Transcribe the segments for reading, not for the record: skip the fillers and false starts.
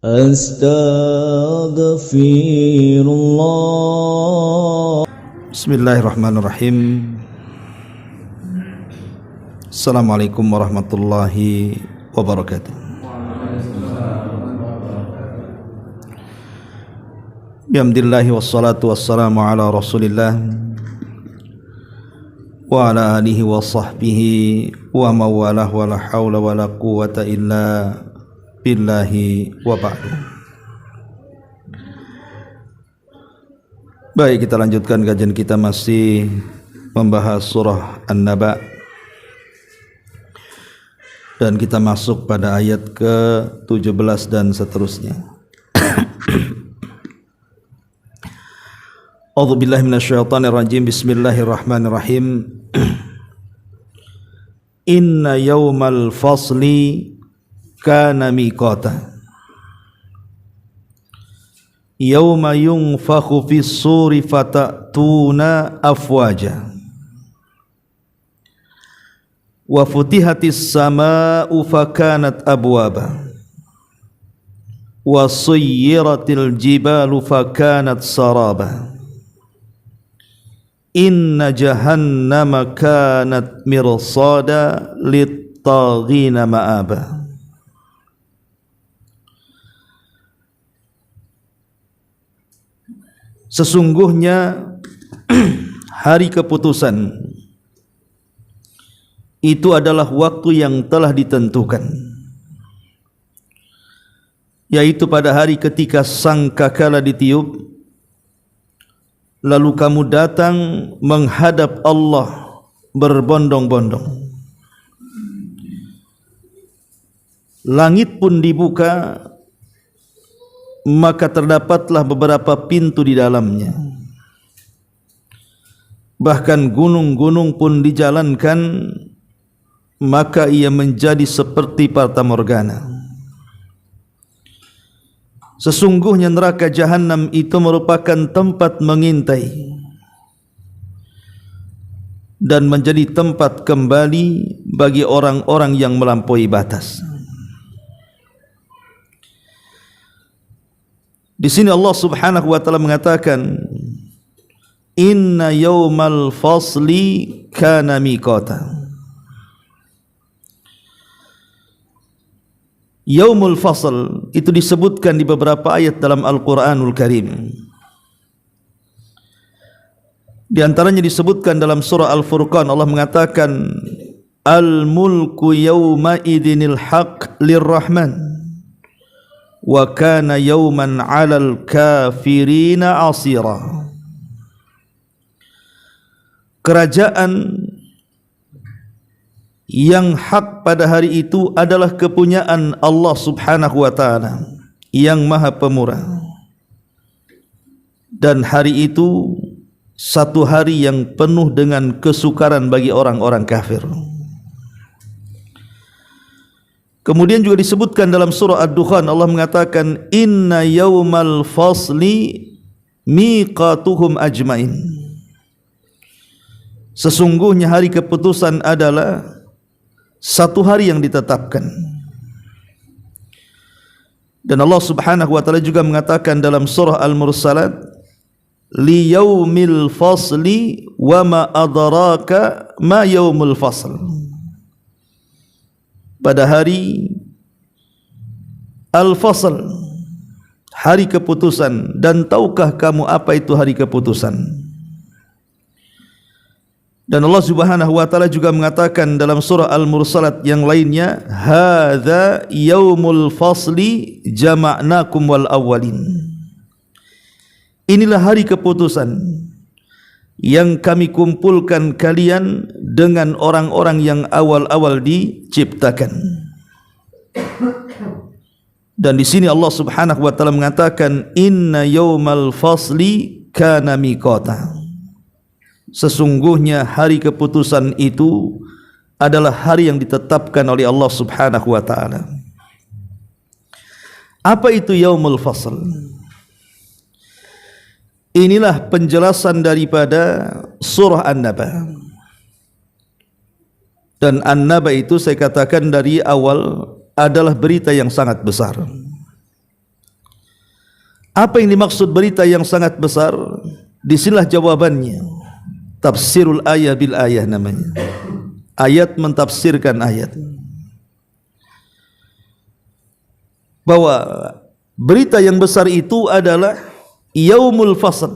Astaghfirullah. Bismillahirrahmanirrahim. Assalamualaikum warahmatullahi wabarakatuh. Bihamdillahi wassalatu wassalamu ala rasulillah wa ala alihi wa sahbihi wa mawalah wa la hawla wa la quwata illa billahi wa ba'du. Baik, kita lanjutkan kajian kita, masih membahas surah An-Naba, dan kita masuk pada ayat ke-17 dan seterusnya. A'udzubillahi minasyaitonirrajim. Bismillahirrahmanirrahim. Inna yawmal fasli kana miqata. Yawma yunfakhu fis suri fatatuna afwaja. Wa futihatis samaa'u fakanat abwaba. Wa suyyiratil jibalu fakanat saraba. Inna jahannama kanat mirsada lit-taghina ma'aba. Sesungguhnya hari keputusan itu adalah waktu yang telah ditentukan, yaitu pada hari ketika sangkakala ditiup, lalu kamu datang menghadap Allah berbondong-bondong. Langit pun dibuka, maka terdapatlah beberapa pintu di dalamnya. Bahkan gunung-gunung pun dijalankan, maka ia menjadi seperti fata morgana. Sesungguhnya neraka Jahannam itu merupakan tempat mengintai dan menjadi tempat kembali bagi orang-orang yang melampaui batas. Di sini Allah Subhanahu wa taala mengatakan, inna yawmal fasli kana miqata. Yaumul fasl itu disebutkan di beberapa ayat dalam Al-Quranul Karim. Di antaranya disebutkan dalam surah Al-Furqan, Allah mengatakan, al-mulku yawma idinil haq lirrahman wa kana yawman 'alal kafirina 'asira. Kerajaan yang hak pada hari itu adalah kepunyaan Allah Subhanahu wa ta'ala yang maha pemurah, dan hari itu satu hari yang penuh dengan kesukaran bagi orang-orang kafir. Kemudian juga disebutkan dalam surah Ad-Dukhan, Allah mengatakan, inna yawmal fasli miqatuhum ajmain. Sesungguhnya hari keputusan adalah satu hari yang ditetapkan. Dan Allah Subhanahu wa taala juga mengatakan dalam surah Al-Mursalat, li yaumil fasli wa ma adraka ma yaumul fasl. Pada hari Al-Fasl, hari keputusan, dan tahukah kamu apa itu hari keputusan? Dan Allah Subhanahu wa taala juga mengatakan dalam surah Al-Mursalat yang lainnya, hadza yaumul fasli jama'nakum wal awwalin. Inilah hari keputusan yang kami kumpulkan kalian dengan orang-orang yang awal-awal diciptakan. Dan di sini Allah Subhanahu wa taala mengatakan, inna yaumal fasli kana miqata. Sesungguhnya hari keputusan itu adalah hari yang ditetapkan oleh Allah Subhanahu wa taala. Apa itu yaumul fasl? Inilah penjelasan daripada surah An-Naba. Dan An-Naba itu saya katakan dari awal adalah berita yang sangat besar. Apa yang dimaksud berita yang sangat besar? Disinilah jawabannya. Tafsirul ayah bil ayah namanya. Ayat mentafsirkan ayat. Bahwa berita yang besar itu adalah Yaumul Fasl,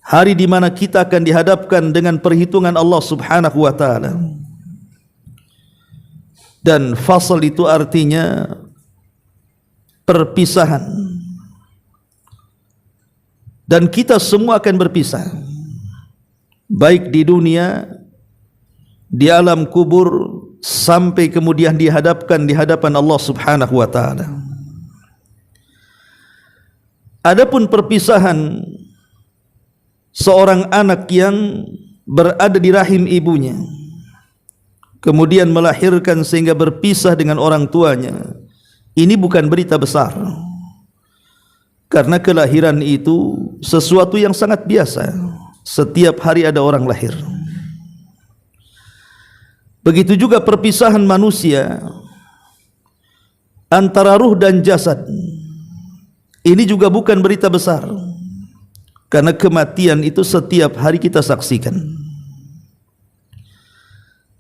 hari di mana kita akan dihadapkan dengan perhitungan Allah Subhanahu wa taala. Dan fasl itu artinya perpisahan. Dan kita semua akan berpisah, baik di dunia, di alam kubur, sampai kemudian dihadapkan di hadapan Allah Subhanahu wa taala. Adapun perpisahan seorang anak yang berada di rahim ibunya, kemudian melahirkan sehingga berpisah dengan orang tuanya, ini bukan berita besar. Karena kelahiran itu sesuatu yang sangat biasa. Setiap hari ada orang lahir. Begitu juga perpisahan manusia antara ruh dan jasad. Ini juga bukan berita besar. Karena kematian itu setiap hari kita saksikan.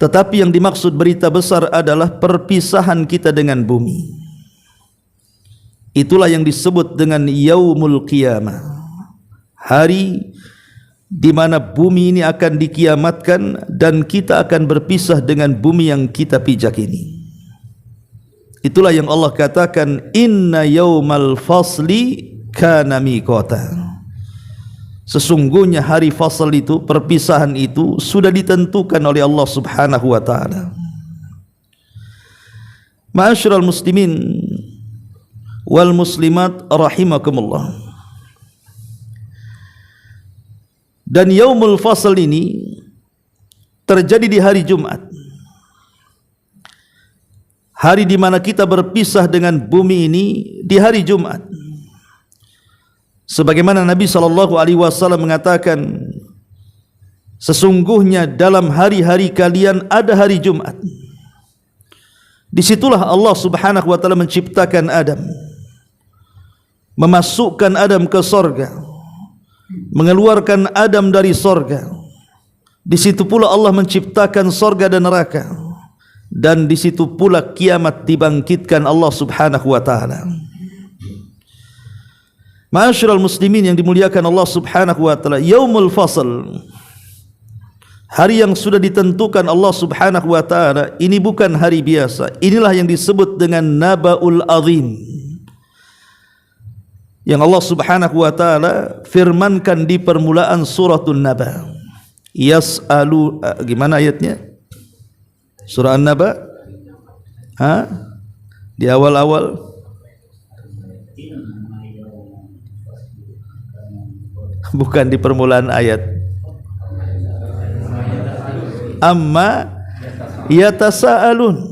Tetapi yang dimaksud berita besar adalah perpisahan kita dengan bumi. Itulah yang disebut dengan Yaumul Qiyamah, hari di mana bumi ini akan dikiamatkan dan kita akan berpisah dengan bumi yang kita pijak ini. Itulah yang Allah katakan, Inna yaumal fasli kana miqata. Sesungguhnya hari fasl itu, perpisahan itu sudah ditentukan oleh Allah Subhanahu wa taala. Ma'asyiral muslimin wal muslimat rahimakumullah. Dan Yaumul Fasl ini terjadi di hari Jumat, hari di mana kita berpisah dengan bumi ini di hari Jumat. Sebagaimana Nabi SAW mengatakan, sesungguhnya dalam hari-hari kalian ada hari Jumat. Disitulah Allah Subhanahu wa taala menciptakan Adam, memasukkan Adam ke sorga, mengeluarkan Adam dari sorga. Di situ pula Allah menciptakan sorga dan neraka, dan di situ pula kiamat dibangkitkan Allah Subhanahu wa taala. Ma'asyiral muslimin yang dimuliakan Allah Subhanahu wa taala, Yaumul Fasl, hari yang sudah ditentukan Allah Subhanahu wa taala, ini bukan hari biasa. Inilah yang disebut dengan Naba'ul Azim, yang Allah Subhanahu wa taala firmankan di permulaan suratul Naba. Yas'alu, gimana ayatnya? Surah An-Naba? Di awal-awal. Bukan di permulaan ayat. Amma yatasa'alun.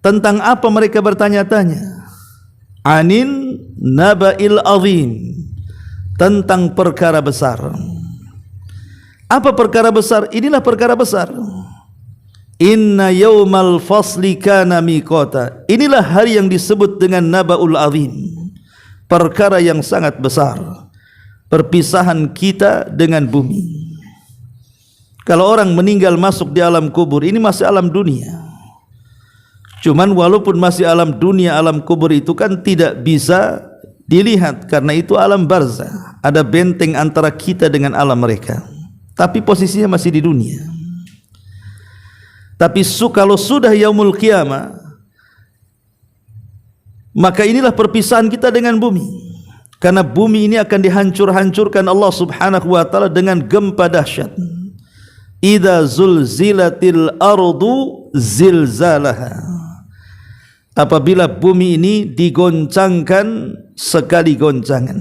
Tentang apa mereka bertanya-tanya? Anin naba'il azim, tentang perkara besar. Apa perkara besar? Inilah perkara besar. Inna yaumal fasli kana miqata. Inilah hari yang disebut dengan naba'ul azim, perkara yang sangat besar, perpisahan kita dengan bumi. Kalau orang meninggal masuk di alam kubur, ini masih alam dunia. Cuman walaupun masih alam dunia, alam kubur itu kan tidak bisa dilihat, karena itu alam barzah. Ada benteng antara kita dengan alam mereka, tapi posisinya masih di dunia. Tapi kalau sudah Yaumul Qiyamah, maka inilah perpisahan kita dengan bumi. Karena bumi ini akan dihancur-hancurkan Allah Subhanahu wa taala dengan gempa dahsyat. Idza zulzilatil ardu zilzalaha. Apabila bumi ini digoncangkan sekali goncangan.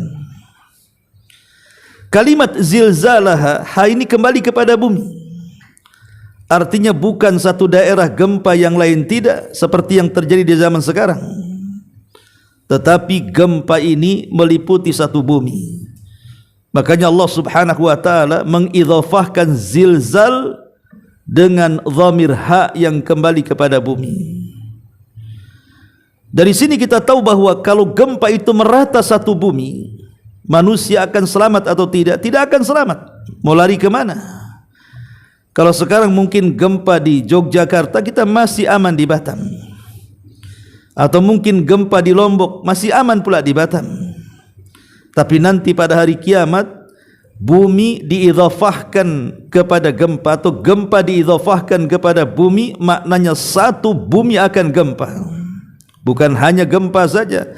Kalimat zilzalaha, ini kembali kepada bumi. Artinya bukan satu daerah gempa yang lain, tidak seperti yang terjadi di zaman sekarang. Tetapi gempa ini meliputi satu bumi. Makanya Allah Subhanahu wa taala mengidhafahkan zilzal dengan dhamir ha yang kembali kepada bumi. Dari sini kita tahu bahwa kalau gempa itu merata satu bumi, manusia akan selamat atau tidak? Tidak akan selamat. Mau lari ke mana? Kalau sekarang mungkin gempa di Yogyakarta, kita masih aman di Batam. Atau mungkin gempa di Lombok, masih aman pula di Batam. Tapi nanti pada hari kiamat, bumi diidhafahkan kepada gempa, atau gempa diidhafahkan kepada bumi, maknanya satu bumi akan gempa. Bukan hanya gempa saja,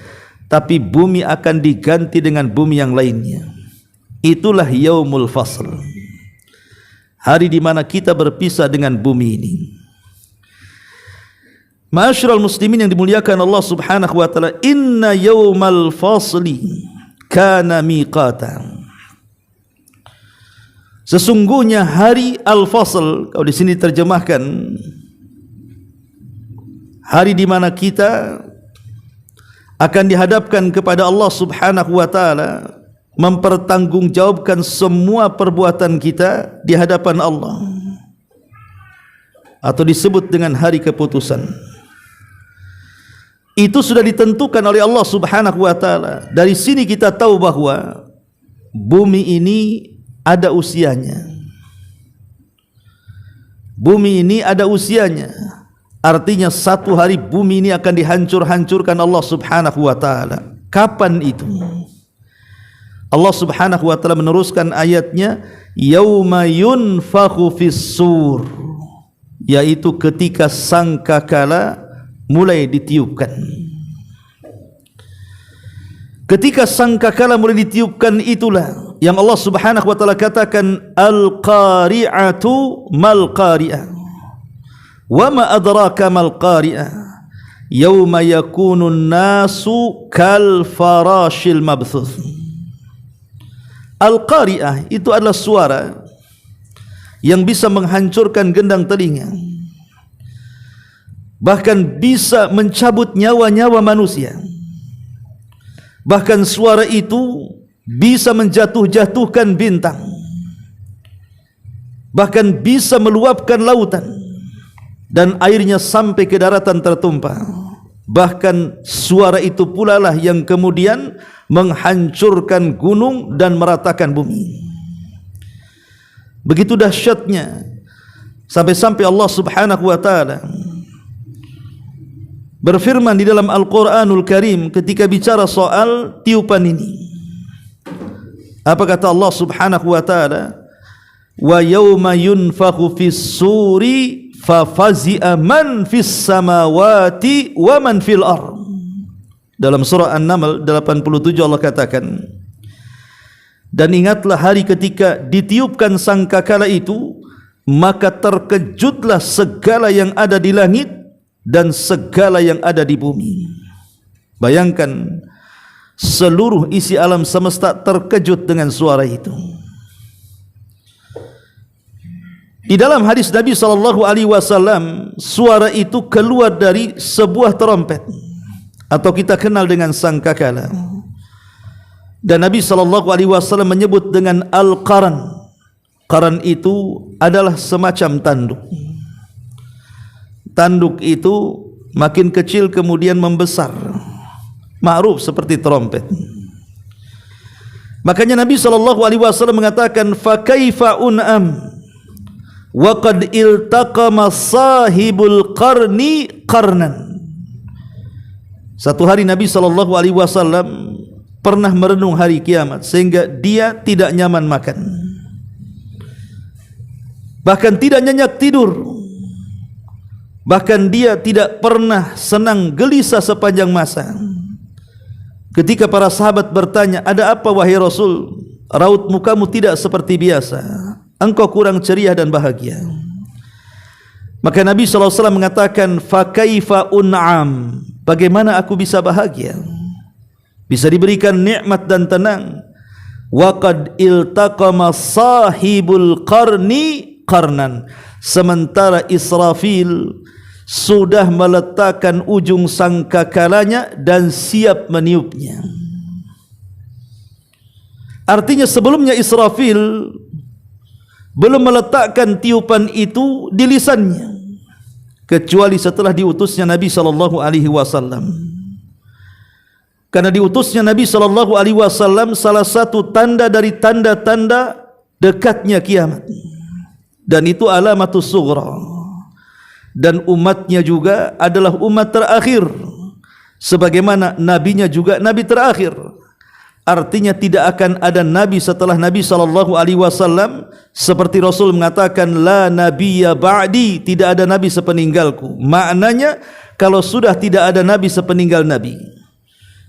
tapi bumi akan diganti dengan bumi yang lainnya. Itulah yaumul fasl, hari di mana kita berpisah dengan bumi ini. Ma'asyiral muslimin yang dimuliakan Allah Subhanahu wa taala, inna yaumal fasli kana miqatan. Sesungguhnya hari al-fasl, kalau di sini terjemahkan hari di mana kita akan dihadapkan kepada Allah Subhanahu wa taala, mempertanggungjawabkan semua perbuatan kita di hadapan Allah, atau disebut dengan hari keputusan. Itu sudah ditentukan oleh Allah Subhanahu wa taala. Dari sini kita tahu bahwa bumi ini ada usianya. Bumi ini ada usianya. Artinya satu hari bumi ini akan dihancur-hancurkan Allah Subhanahu wa taala. Kapan itu? Allah Subhanahu wa taala meneruskan ayatnya, yauma yunfakhu fis-sur, yaitu ketika sangkakala mulai ditiupkan. Ketika sangkakala mulai ditiupkan, itulah yang Allah Subhanahu wa taala katakan, al-qari'atu mal qari'ah. Wa ma adraka mal qari'ah, yauma yakunun nasu kal farashil mabthuth. Al-qari'ah itu adalah suara yang bisa menghancurkan gendang telinga, bahkan bisa mencabut nyawa-nyawa manusia. Bahkan suara itu bisa menjatuh-jatuhkan bintang, bahkan bisa meluapkan lautan dan airnya sampai ke daratan tertumpah. Bahkan suara itu pula lah yang kemudian menghancurkan gunung dan meratakan bumi. Begitu dahsyatnya, sampai-sampai Allah Subhanahu wa taala berfirman di dalam Al-Quranul Karim ketika bicara soal tiupan ini. Apa kata Allah Subhanahu wa taala? Wa yauma yunfakhu fis-suri fafazi'a man fis samawati wa man fil ardh. Dalam surah An-Naml 87 Allah katakan, dan ingatlah hari ketika ditiupkan sangkakala itu, maka terkejutlah segala yang ada di langit dan segala yang ada di bumi. Bayangkan, seluruh isi alam semesta terkejut dengan suara itu. Di dalam hadis Nabi SAW, suara itu keluar dari sebuah trompet, atau kita kenal dengan sangkakala. Dan Nabi SAW menyebut dengan al-qaran. Qaran itu adalah semacam tanduk. Tanduk itu makin kecil kemudian membesar, ma'ruf seperti trompet. Makanya Nabi SAW mengatakan, fa kaifa un'am wa qad iltaqama sahibul qarni qarnan. Satu hari Nabi SAW pernah merenung hari kiamat, sehingga dia tidak nyaman makan, bahkan tidak nyenyak tidur, bahkan dia tidak pernah senang gelisah sepanjang masa. Ketika para sahabat bertanya, ada apa wahai Rasul? Raut mukamu tidak seperti biasa, engkau kurang ceria dan bahagia. Maka Nabi SAW mengatakan, fa kaifa un'am, bagaimana aku bisa bahagia, bisa diberikan nikmat dan tenang. Wa qad iltaqama sahibul qarni qarnan, sementara Israfil sudah meletakkan ujung sangkakalanya dan siap meniupnya. Artinya sebelumnya Israfil belum meletakkan tiupan itu di lisannya, kecuali setelah diutusnya Nabi SAW. Karena diutusnya Nabi SAW salah satu tanda dari tanda-tanda dekatnya kiamat. Dan itu alamatus sughra. Dan umatnya juga adalah umat terakhir. Sebagaimana nabinya juga nabi terakhir. Artinya tidak akan ada nabi setelah Nabi SAW. Seperti Rasul mengatakan, la nabiyya ba'di, tidak ada nabi sepeninggalku. Maknanya kalau sudah tidak ada nabi sepeninggal nabi,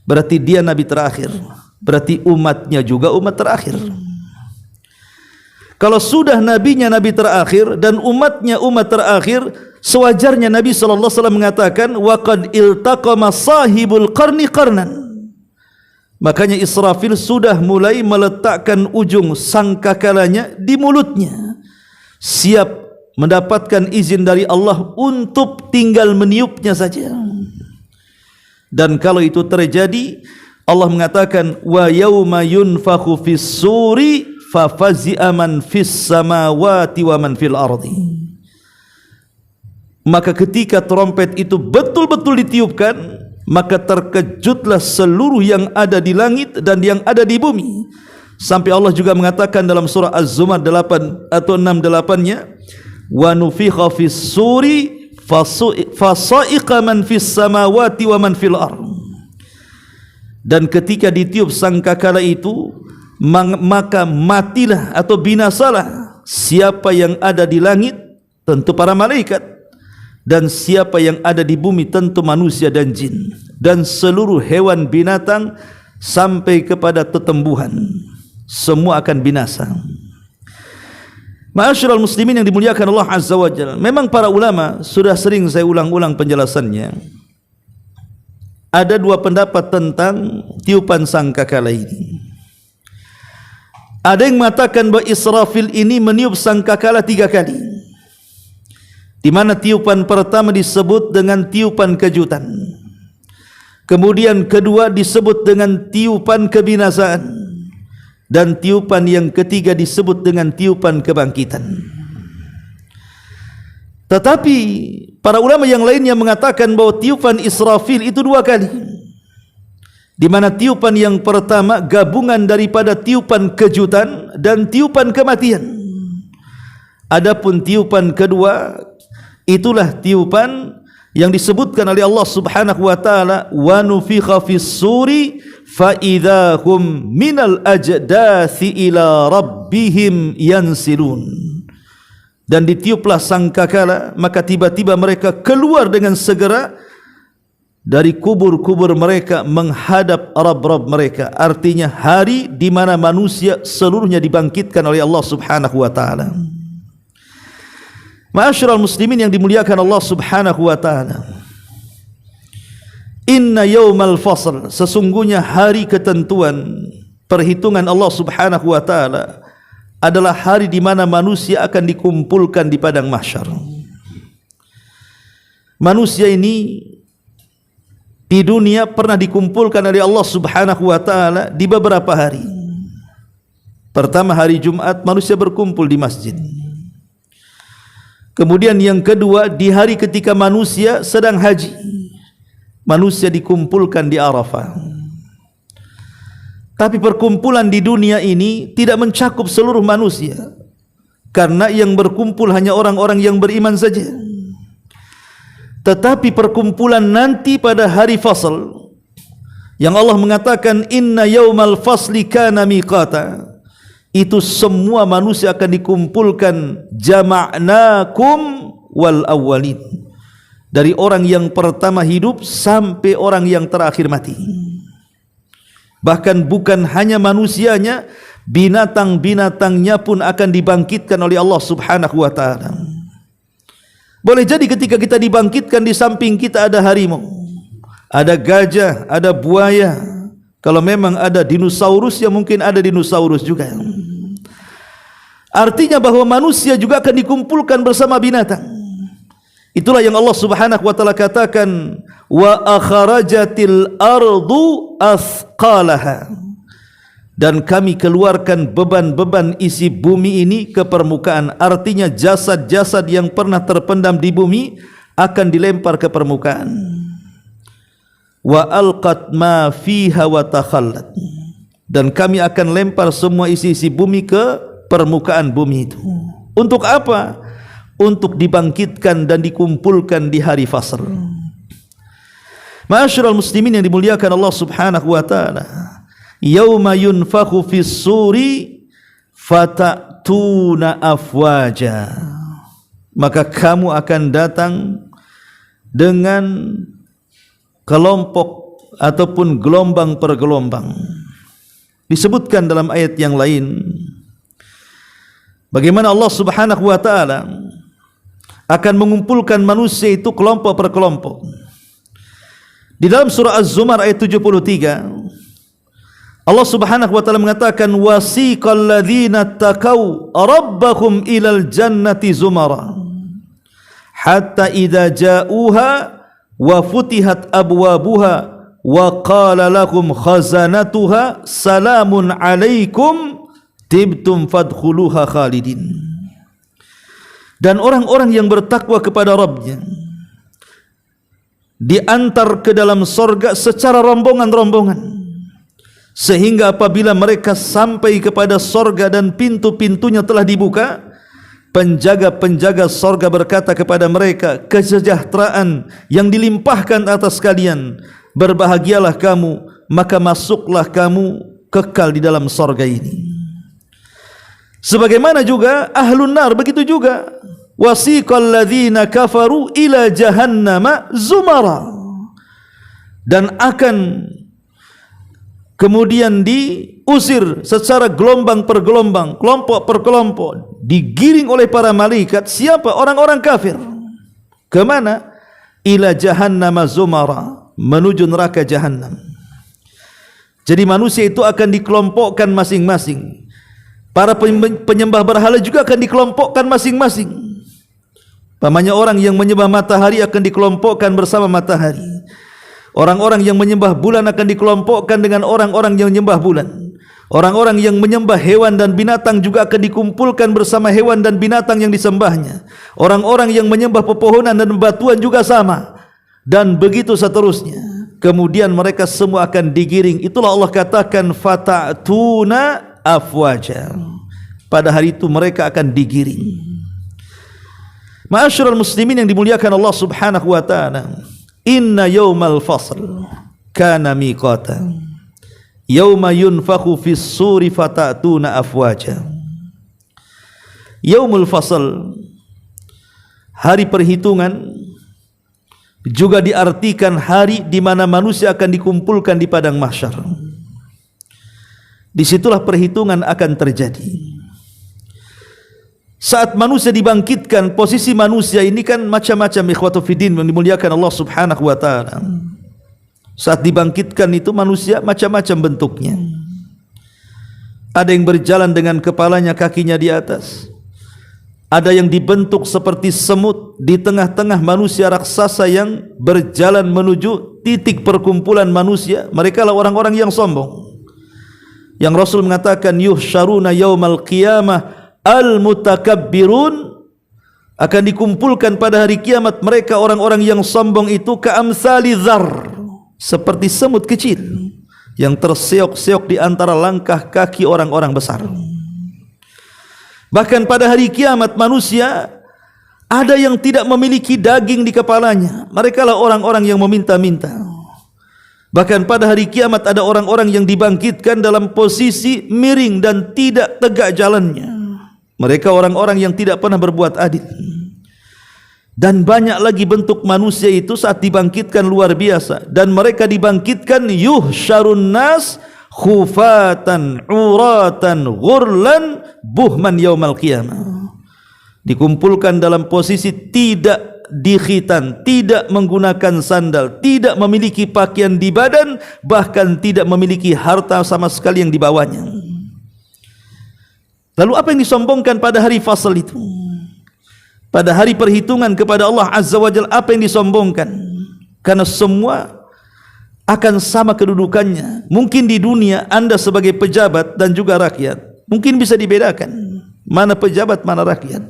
berarti dia nabi terakhir. Berarti umatnya juga umat terakhir. Kalau sudah nabinya nabi terakhir dan umatnya umat terakhir, sewajarnya Nabi SAW mengatakan, wa qad iltaqama sahibul qarni qarnan. Makanya Israfil sudah mulai meletakkan ujung sangkakalanya di mulutnya, siap mendapatkan izin dari Allah untuk tinggal meniupnya saja. Dan kalau itu terjadi, Allah mengatakan, wa yauma yunfakhu fis suri fa fazi'a man fis samawati wa man fil ardi. Maka ketika trompet itu betul-betul ditiupkan, maka terkejutlah seluruh yang ada di langit dan yang ada di bumi. Sampai Allah juga mengatakan dalam surah Az-Zumar 8 atau 6-8-nya, wa nufikha fis suri fasa'iqa man fis samawati wa man fil ard. Dan ketika ditiup sangkakala itu, maka matilah atau binasalah siapa yang ada di langit, tentu para malaikat, dan siapa yang ada di bumi, tentu manusia dan jin, dan seluruh hewan binatang sampai kepada tetembuhan, semua akan binasa. Ma'asyiral muslimin yang dimuliakan Allah Azza wa Jalla, memang para ulama sudah sering saya ulang-ulang penjelasannya. Ada dua pendapat tentang tiupan sangkakala ini. Ada yang mengatakan bahwa Israfil ini meniup sangkakala 3 kali, di mana tiupan pertama disebut dengan tiupan kejutan, kemudian kedua disebut dengan tiupan kebinasaan, dan tiupan yang ketiga disebut dengan tiupan kebangkitan. Tetapi para ulama yang lainnya mengatakan bahwa tiupan Israfil itu 2 kali, di mana tiupan yang pertama gabungan daripada tiupan kejutan dan tiupan kematian. Adapun tiupan kedua, itulah tiupan yang disebutkan oleh Allah Subhanahu wa taala, wa nufikha fis suri fa idzahum minal ajdathi ila rabbihim yansilun. Dan ditiuplah sangkakala, maka tiba-tiba mereka keluar dengan segera dari kubur-kubur mereka menghadap Rabb-Rabb mereka. Artinya hari di mana manusia seluruhnya dibangkitkan oleh Allah Subhanahu wa taala. Ma'asyiral muslimin yang dimuliakan Allah Subhanahu wa taala, inna yaumal fasl, sesungguhnya hari ketentuan perhitungan Allah Subhanahu wa taala adalah hari di mana manusia akan dikumpulkan di padang mahsyar. Manusia ini di dunia pernah dikumpulkan oleh Allah Subhanahu wa taala di beberapa hari. Pertama, hari Jumat manusia berkumpul di masjid. Kemudian yang kedua, di hari ketika manusia sedang haji, manusia dikumpulkan di Arafah. Tapi perkumpulan di dunia ini tidak mencakup seluruh manusia, karena yang berkumpul hanya orang-orang yang beriman saja. Tetapi perkumpulan nanti pada hari fasl, yang Allah mengatakan inna yaumal fasli kana miqata, itu semua manusia akan dikumpulkan, jama'nakum wal awwalin, dari orang yang pertama hidup sampai orang yang terakhir mati. Bahkan bukan hanya manusianya, binatang-binatangnya pun akan dibangkitkan oleh Allah Subhanahu wa taala. Boleh jadi ketika kita dibangkitkan, di samping kita ada harimau, ada gajah, ada buaya. Kalau memang ada dinosaurus, ya mungkin ada dinosaurus juga. Artinya bahwa manusia juga akan dikumpulkan bersama binatang. Itulah yang Allah Subhanahu wa taala katakan, wa akhrajatil ardu athqalaha, dan kami keluarkan beban-beban isi bumi ini ke permukaan. Artinya jasad-jasad yang pernah terpendam di bumi akan dilempar ke permukaan. wa alqat ma fiha wa takhallat, dan kami akan lempar semua isi-isi bumi ke permukaan bumi itu. Untuk apa? Untuk dibangkitkan dan dikumpulkan di hari fasl. Ma'asyiral muslimin yang dimuliakan Allah Subhanahu wa taala, yauma yunfakhu fis suri fatatuna afwaja, maka kamu akan datang dengan kelompok ataupun gelombang per gelombang. Disebutkan dalam ayat yang lain bagaimana Allah Subhanahu wa taala akan mengumpulkan manusia itu kelompok per kelompok. Di dalam surah Az-Zumar ayat 73, Allah Subhanahu wa taala mengatakan, wasiqal ladzina taqaw rabbahum ilal jannati zumara hatta idza ja'uha wa futihat abwabuha wa qala lahum khazanatuha salamun alaikum tibtum fadkhuluha khalidin. Dan orang-orang yang bertakwa kepada Rabbnya diantar ke dalam sorga secara rombongan-rombongan, sehingga apabila mereka sampai kepada sorga dan pintu-pintunya telah dibuka, penjaga-penjaga sorga berkata kepada mereka, kesejahteraan yang dilimpahkan atas kalian, berbahagialah kamu, maka masuklah kamu kekal di dalam sorga ini. Sebagaimana juga ahlun nar, begitu juga, wasiqal ladzina kafaru ila jahannama zumara, dan akan kemudian diusir secara gelombang per gelombang, kelompok per kelompok, digiring oleh para malaikat. Siapa? Orang-orang kafir. Kemana? Ila jahannama zumara, menuju neraka jahannam. Jadi manusia itu akan dikelompokkan masing-masing. Para penyembah berhala juga akan dikelompokkan masing-masing. Pamannya orang yang menyembah matahari akan dikelompokkan bersama matahari. Orang-orang yang menyembah bulan akan dikelompokkan dengan orang-orang yang menyembah bulan. Orang-orang yang menyembah hewan dan binatang juga akan dikumpulkan bersama hewan dan binatang yang disembahnya. Orang-orang yang menyembah pepohonan dan batuan juga sama. Dan begitu seterusnya. Kemudian mereka semua akan digiring. Itulah Allah katakan fata'tuna afwaja. Pada hari itu mereka akan digiring. Ma'asyiral muslimin yang dimuliakan Allah Subhanahu wa taala, inna yaumal fasl kana miqata yauma yunfakhu fis suri fatatuna afwaja. Yaumul fasl, hari perhitungan, juga diartikan hari di mana manusia akan dikumpulkan di padang mahsyar. Disitulah perhitungan akan terjadi. Saat manusia dibangkitkan, posisi manusia ini kan macam-macam, ikhwatu fiddin yang dimuliakan Allah Subhanahu wa taala. Saat dibangkitkan itu manusia macam-macam bentuknya. Ada yang berjalan dengan kepalanya, kakinya di atas. Ada yang dibentuk seperti semut, di tengah-tengah manusia raksasa yang berjalan menuju titik perkumpulan manusia. Mereka lah orang-orang yang sombong. Yang Rasul mengatakan, yuhsyaruna yaumal qiyamah al-mutakabbirun, akan dikumpulkan pada hari kiamat mereka orang-orang yang sombong itu ka'amsali dzar, seperti semut kecil yang terseok-seok di antara langkah kaki orang-orang besar. Bahkan pada hari kiamat manusia ada yang tidak memiliki daging di kepalanya, mereka lah orang-orang yang meminta-minta. Bahkan pada hari kiamat ada orang-orang yang dibangkitkan dalam posisi miring dan tidak tegak jalannya. Mereka orang-orang yang tidak pernah berbuat adil. Dan banyak lagi bentuk manusia itu saat dibangkitkan luar biasa. Dan mereka dibangkitkan yuhsyarun nas khufatan uratan ghurlan buhman yaumal qiyamah. Dikumpulkan dalam posisi tidak dikhitan, tidak menggunakan sandal, tidak memiliki pakaian di badan, bahkan tidak memiliki harta sama sekali yang dibawanya. Lalu apa yang disombongkan pada hari fasal itu? Pada hari perhitungan kepada Allah Azza wa Jalla, apa yang disombongkan? Karena semua akan sama kedudukannya. Mungkin di dunia Anda sebagai pejabat dan juga rakyat, mungkin bisa dibedakan mana pejabat, mana rakyat.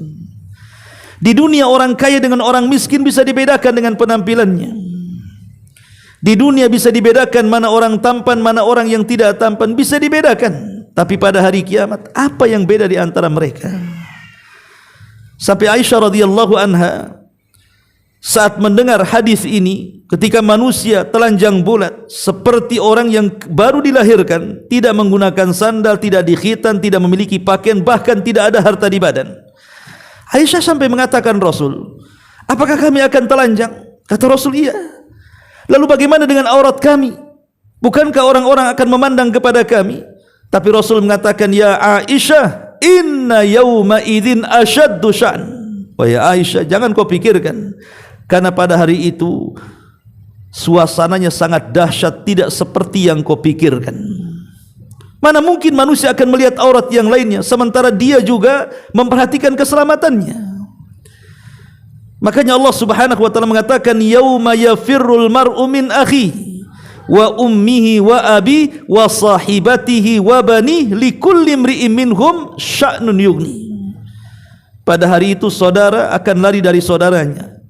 Di dunia orang kaya dengan orang miskin bisa dibedakan dengan penampilannya. Di dunia bisa dibedakan mana orang tampan, mana orang yang tidak tampan, bisa dibedakan. Tapi pada hari kiamat, apa yang beda di antara mereka? Sampai Aisyah radhiyallahu anha saat mendengar hadis ini, ketika manusia telanjang bulat seperti orang yang baru dilahirkan, tidak menggunakan sandal, tidak dikhitan, tidak memiliki pakaian, bahkan tidak ada harta di badan. Aisyah sampai mengatakan, Rasul, apakah kami akan telanjang? Kata Rasul, iya. Lalu bagaimana dengan aurat kami? Bukankah orang-orang akan memandang kepada kami? Tapi Rasul mengatakan, ya Aisyah, inna yawma idzin asyaddu sya'n. Wahai Aisyah, jangan kau pikirkan, karena pada hari itu suasananya sangat dahsyat, tidak seperti yang kau pikirkan. Mana mungkin manusia akan melihat aurat yang lainnya sementara dia juga memperhatikan keselamatannya. Makanya Allah Subhanahu wa taala mengatakan, yauma yafirrul mar'u min akhihi wa ummihi wa abi wa sahibatihi wa banihi likulli imri'in minhum sya'nun yughni. Pada hari itu saudara akan lari dari saudaranya,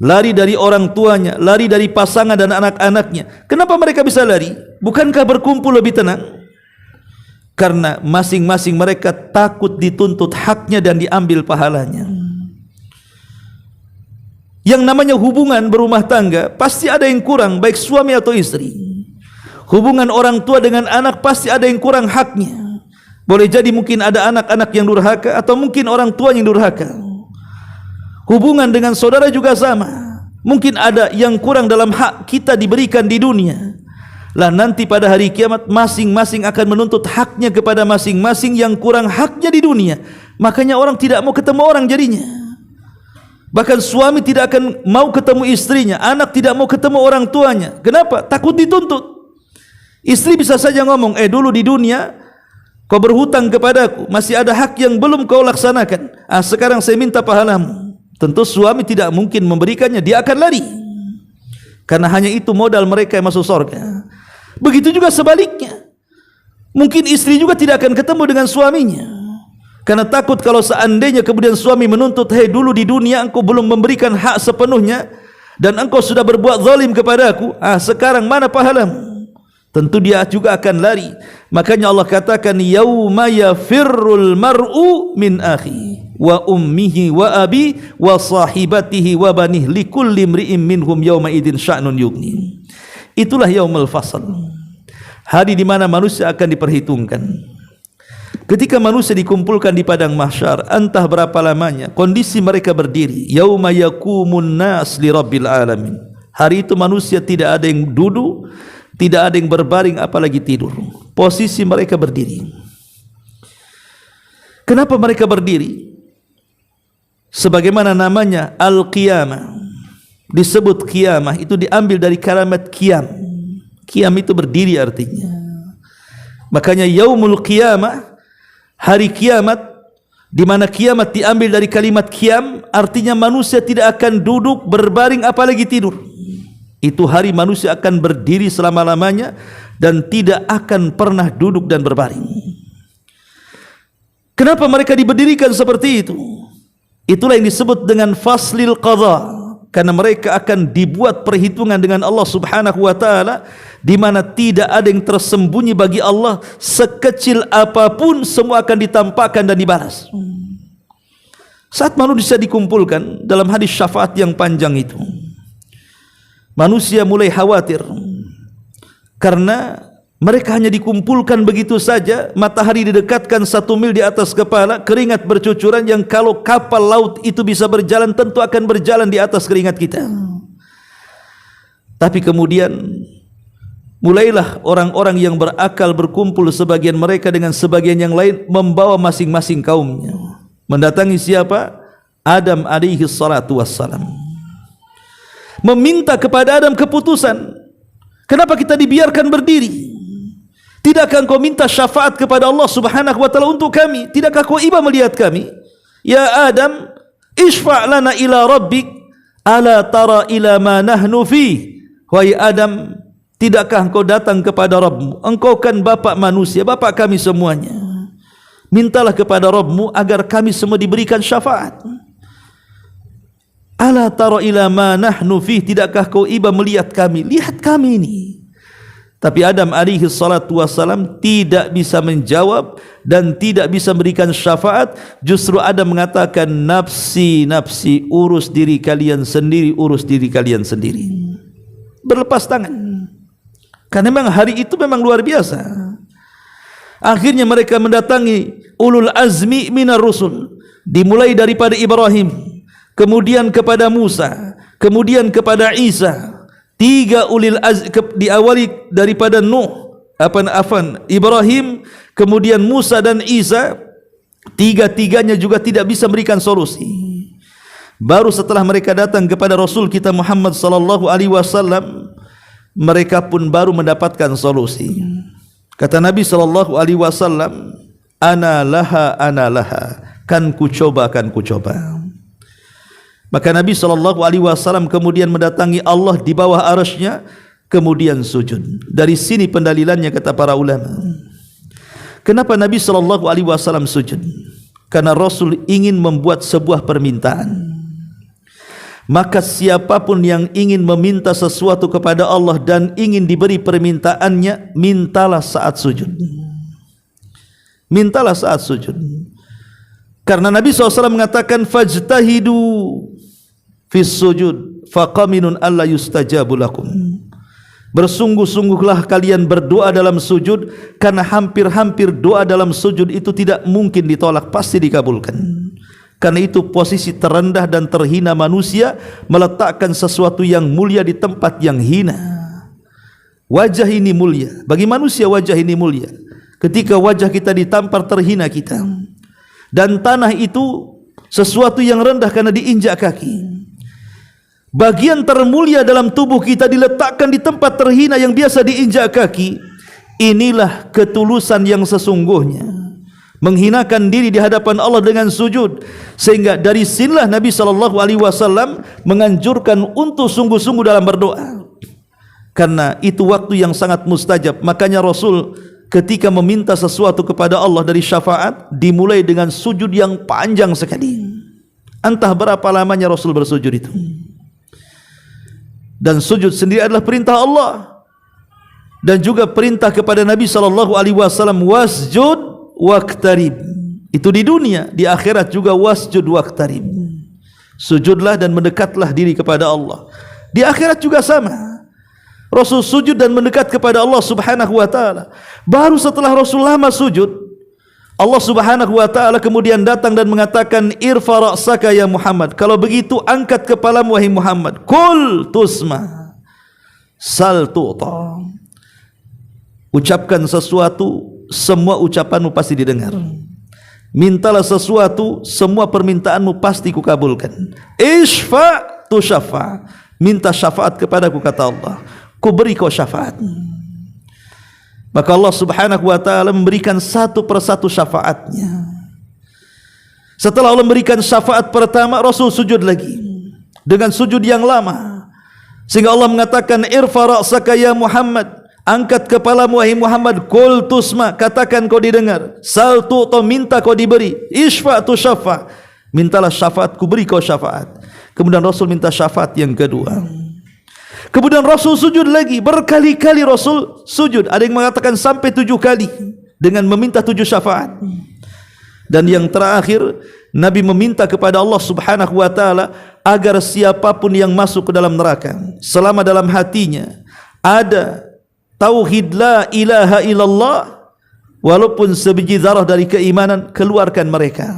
lari dari orang tuanya, lari dari pasangan dan anak-anaknya. Kenapa mereka bisa lari? Bukankah berkumpul lebih tenang? Karena masing-masing mereka takut dituntut haknya dan diambil pahalanya. Yang namanya hubungan berumah tangga pasti ada yang kurang, baik suami atau istri. Hubungan orang tua dengan anak pasti ada yang kurang haknya. Boleh jadi mungkin ada anak-anak yang durhaka, atau mungkin orang tua yang durhaka. Hubungan dengan saudara juga sama. Mungkin ada yang kurang dalam hak kita diberikan di dunia. Lah nanti pada hari kiamat masing-masing akan menuntut haknya kepada masing-masing yang kurang haknya di dunia. Makanya orang tidak mau ketemu orang jadinya. Bahkan suami tidak akan mau ketemu istrinya, anak tidak mau ketemu orang tuanya. Kenapa? Takut dituntut. Istri bisa saja ngomong, dulu di dunia kau berhutang kepadaku, masih ada hak yang belum kau laksanakan. Sekarang saya minta pahalamu. Tentu suami tidak mungkin memberikannya, dia akan lari. Karena hanya itu modal mereka yang masuk surga. Begitu juga sebaliknya. Mungkin istri juga tidak akan ketemu dengan suaminya, karena takut kalau seandainya kemudian suami menuntut, hei dulu di dunia engkau belum memberikan hak sepenuhnya dan engkau sudah berbuat zalim kepadaku, sekarang mana pahalamu? Tentu dia juga akan lari. Makanya Allah katakan, yauma yafirrul mar'u min akhi wa ummihi wa abi wa sahibatihi wa banih likulli imri'in minhum yauma idzin sya'nun yughni. Itulah yaumul fasl, hari di mana manusia akan diperhitungkan. Ketika manusia dikumpulkan di padang mahsyar, entah berapa lamanya kondisi mereka berdiri. Yauma yaqumun nas li rabbil alamin. Hari itu manusia tidak ada yang duduk, tidak ada yang berbaring, apalagi tidur. Posisi mereka berdiri. Kenapa mereka berdiri? Sebagaimana namanya al-qiyamah. Disebut qiyamah itu diambil dari kalimat qiyam. Qiyam itu berdiri artinya. Makanya yaumul qiyamah, hari kiamat, di mana kiamat diambil dari kalimat qiyam, artinya manusia tidak akan duduk, berbaring, apalagi tidur. Itu hari manusia akan berdiri selama-lamanya dan tidak akan pernah duduk dan berbaring. Kenapa mereka diberdirikan seperti itu? Itulah yang disebut dengan faslil qadha, karena mereka akan dibuat perhitungan dengan Allah Subhanahu wa taala, di mana tidak ada yang tersembunyi bagi Allah. Sekecil apapun semua akan ditampakkan dan dibalas. Saat manusia dikumpulkan dalam hadis syafaat yang panjang itu, manusia mulai khawatir karena mereka hanya dikumpulkan begitu saja. Matahari didekatkan 1 mil di atas kepala, keringat bercucuran yang kalau kapal laut itu bisa berjalan, tentu akan berjalan di atas keringat kita. Tapi kemudian mulailah orang-orang yang berakal berkumpul, sebagian mereka dengan sebagian yang lain, membawa masing-masing kaumnya. Mendatangi siapa? Adam alaihi salatu wassalam. Meminta kepada Adam keputusan. Kenapa kita dibiarkan berdiri? Tidakkah engkau minta syafaat kepada Allah Subhanahu wa taala untuk kami? Tidakkah kau iba melihat kami? Ya Adam, isfa' lana ila rabbik, ala tara ila ma nahnu fi. Wahai Adam, tidakkah engkau datang kepada Rabbmu? Engkau kan bapak manusia, bapak kami semuanya. Mintalah kepada Rabbmu agar kami semua diberikan syafaat. Ala tara ila ma nahnu fih, tidakkah kau iba melihat kami? Lihat kami ini. Tapi Adam alaihi salatu wassalam tidak bisa menjawab dan tidak bisa memberikan syafaat. Justru Adam mengatakan, nafsi, nafsi, urus diri kalian sendiri, urus diri kalian sendiri. Berlepas tangan. Karena memang hari itu memang luar biasa. Akhirnya mereka mendatangi ulul azmi minar rusul. Dimulai daripada Ibrahim, kemudian kepada Musa, kemudian kepada Isa. Tiga ulil azmi, diawali daripada Nuh, Ibrahim, kemudian Musa dan Isa. Tiga-tiganya juga tidak bisa memberikan solusi. Baru setelah mereka datang kepada Rasul kita Muhammad sallallahu alaihi wasallam, mereka pun baru mendapatkan solusi. Kata Nabi sallallahu alaihi wasallam, ana laha, kan ku coba. Maka Nabi SAW kemudian mendatangi Allah di bawah arasy-Nya, kemudian sujud. Dari sini pendalilannya kata para ulama. Kenapa Nabi SAW sujud? Karena Rasul ingin membuat sebuah permintaan. Maka siapapun yang ingin meminta sesuatu kepada Allah dan ingin diberi permintaannya, mintalah saat sujud. Mintalah saat sujud. Karena Nabi SAW mengatakan, fajtahidu fis sujud faqaminun alla yustajabu lakum. Bersungguh-sungguhlah kalian berdoa dalam sujud, karena hampir-hampir doa dalam sujud itu tidak mungkin ditolak, pasti dikabulkan. Karena itu posisi terendah dan terhina manusia, meletakkan sesuatu yang mulia di tempat yang hina. Wajah ini mulia, bagi manusia wajah ini mulia. Ketika wajah kita ditampar, terhina kita. Dan tanah itu sesuatu yang rendah karena diinjak kaki. Bagian termulia dalam tubuh kita diletakkan di tempat terhina yang biasa diinjak kaki. Inilah ketulusan yang sesungguhnya, menghinakan diri di hadapan Allah dengan sujud. Sehingga dari sinilah Nabi SAW menganjurkan untuk sungguh-sungguh dalam berdoa, karena itu waktu yang sangat mustajab. Makanya Rasul ketika meminta sesuatu kepada Allah dari syafaat, dimulai dengan sujud yang panjang sekali. Entah berapa lamanya Rasul bersujud itu. Dan sujud sendiri adalah perintah Allah, dan juga perintah kepada Nabi SAW, wasjud waqtarib. Itu di dunia, di akhirat juga wasjud waqtarib. Sujudlah dan mendekatlah diri kepada Allah. Di akhirat juga sama. Rasul sujud dan mendekat kepada Allah Subhanahu wa taala. Baru setelah Rasul lama sujud, Allah Subhanahu wa taala kemudian datang dan mengatakan, irfa ra'saka ya Muhammad. Kalau begitu angkat kepalamu wahai Muhammad. Qul tusma, sal tu'ta. Ucapkan sesuatu, semua ucapanmu pasti didengar. Mintalah sesuatu, semua permintaanmu pasti kukabulkan. Ishfa tushaffa. Minta syafaat kepadaku, kata Allah, ku beri kau syafaat. Maka Allah Subhanahu wa taala memberikan satu persatu syafaatnya. Setelah Allah memberikan syafaat pertama, Rasul sujud lagi dengan sujud yang lama, sehingga Allah mengatakan, irfa ra'saka ya Muhammad. Angkat kepalamu wahai Muhammad. Qul tusma, katakan kau didengar. Sal tu'ta, minta kau diberi. Ishfa tushaffa, mintalah syafaat, ku beri kau syafaat. Kemudian Rasul minta syafaat yang kedua. Kemudian Rasul sujud lagi, berkali-kali Rasul sujud. Ada yang mengatakan sampai 7 kali dengan meminta 7 syafaat. Dan yang terakhir, Nabi meminta kepada Allah Subhanahu wa taala agar siapapun yang masuk ke dalam neraka, selama dalam hatinya ada tauhid la ilaha illallah, walaupun sebiji zarah dari keimanan, keluarkan mereka.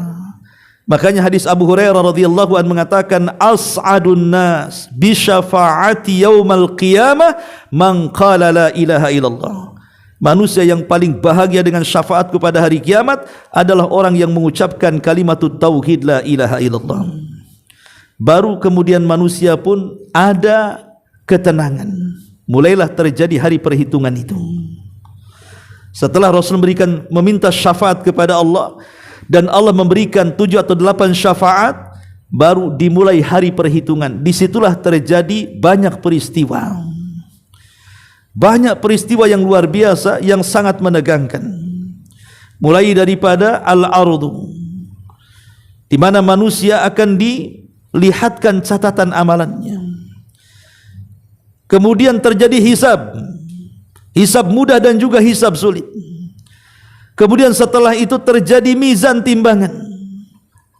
Makanya hadis Abu Hurairah radhiyallahu anhu mengatakan, as'adun nas bi syafaati yaumal qiyamah man qala la ilaha illallah. Manusia yang paling bahagia dengan syafaatku pada hari kiamat adalah orang yang mengucapkan kalimat tauhid la ilaha illallah. Baru kemudian manusia pun ada ketenangan. Mulailah terjadi hari perhitungan itu. Setelah Rasul meminta syafaat kepada Allah, dan Allah memberikan 7 atau 8 syafaat, baru dimulai hari perhitungan. Disitulah terjadi banyak peristiwa. Banyak peristiwa yang luar biasa, yang sangat menegangkan. Mulai daripada al-ardu, di mana manusia akan lihatkan catatan amalannya. Kemudian terjadi hisab, hisab mudah dan juga hisab sulit. Kemudian setelah itu terjadi mizan timbangan.